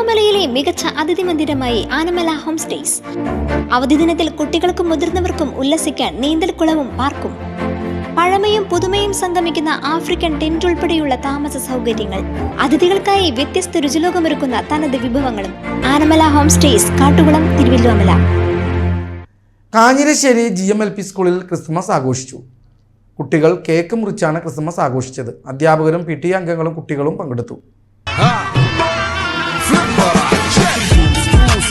തിരുവല്ലോമലയിലെ മികച്ച അതിഥി മന്ദിരമായി ആനമല ഹോം സ്റ്റേസ്. അവധി ദിനത്തിൽ കുട്ടികൾക്കും മുതിർന്നവർക്കും ഉല്ലസിക്കാൻ നീന്തൽക്കുളവും പാർക്കും. പഴമയും പുതുമയും സംഗമിക്കുന്ന ആഫ്രിക്കൻ ടെന്റ് ഉൾപ്പെടെയുള്ള താമസ സൗകര്യങ്ങൾ, അതിഥികൾക്കായി വ്യത്യസ്ത രുചിലോകമൊരുക്കുന്ന തനത് വിഭവങ്ങളും. ആനമല ഹോം സ്റ്റേസ്, കാട്ടുകുളം, തിരുവല്ലോമല. കാഞ്ഞിരശ്ശേരി GMLP സ്കൂളിൽ ക്രിസ്മസ് ആഘോഷിച്ചു. കുട്ടികൾ കേക്ക് മുറിച്ചാണ് ക്രിസ്മസ് ആഘോഷിച്ചത്. അധ്യാപകരും PTA അംഗങ്ങളും കുട്ടികളും പങ്കെടുത്തു.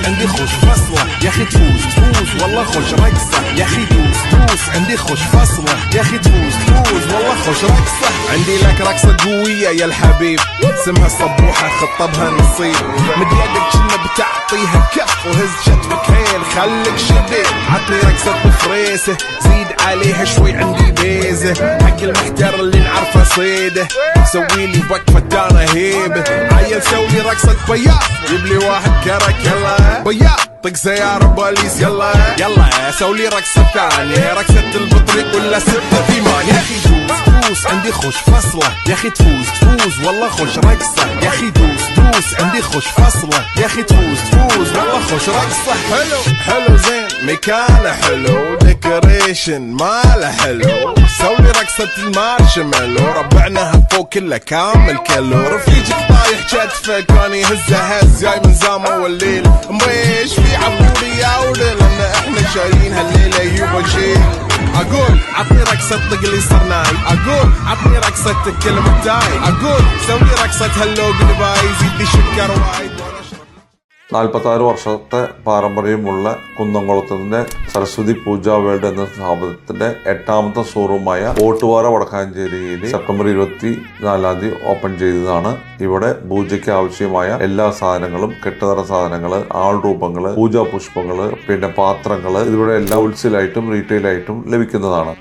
عندي خوش فصلة يا اخي تفوز تفوز والله خوش رقصة يا اخي تفوز تفوز عندي خوش فصلة يا اخي تفوز تفوز والله خوش رقصة عندي لك رقصة قوية يا الحبيب اسمها صبوحة خطبها نصيب مد يدك كنا بتعطيها كف وهز شتفك هيل خليك شديد عطني رقصة بفريسة زيد عليها شوي عندي بيزة حق المحتر اللي نعرفه صيده سوي لي وقفة دانا هيبة عيل سوي رقصة بياض جيب لي واحد كرك يلا بياض طق سيارة بوليس يلا يلا سوي رقصة ثانية رقصة البطريق ولا سبة ثيمان يا اخي دوس دوس عندي خوش فصلة يا اخي تفوز تفوز والله خوش رقصة يا اخي دوس دوس عندي خوش فصلة يا اخي تفوز تفوز والله خوش رقصة حلو حلو زين مكانه حلو ديكوريشن ماله حلو سوي رقصة المارشميلو ربعناها فوق كله كامل كيلو رفيجك طايح كتفك كان يهزه هز جاي من زامه والليل مبيش في عبودي يا ودل لان احنا شايلين هالليله يبا شيء اقول عطني رقصة طق لي صرناي اقول عطني رقصة الكلمة تاي اقول سوي رقصة هاللوق دبي زيد شكر وايد 46 വർഷത്തെ പാരമ്പര്യമുള്ള കുന്നംകുളത്തിന്റെ സരസ്വതി പൂജാ വേൾഡ് എന്ന സ്ഥാപനത്തിന്റെ 8ാമത്തെ ഷോറൂമായ ഓട്ടുപാറ വടക്കാഞ്ചേരിയിൽ സെപ്റ്റംബർ 24 ഓപ്പൺ ചെയ്തതാണ്. ഇവിടെ പൂജയ്ക്ക് ആവശ്യമായ എല്ലാ സാധനങ്ങളും, കെട്ടുതറ സാധനങ്ങൾ, ആൾ രൂപങ്ങൾ, പൂജാ പുഷ്പങ്ങൾ, പിന്നെ പാത്രങ്ങൾ, ഇതിവിടെ എല്ലാം ഹോൾസെയിലായിട്ടും റീറ്റെയിലായിട്ടും ലഭിക്കുന്നതാണ്.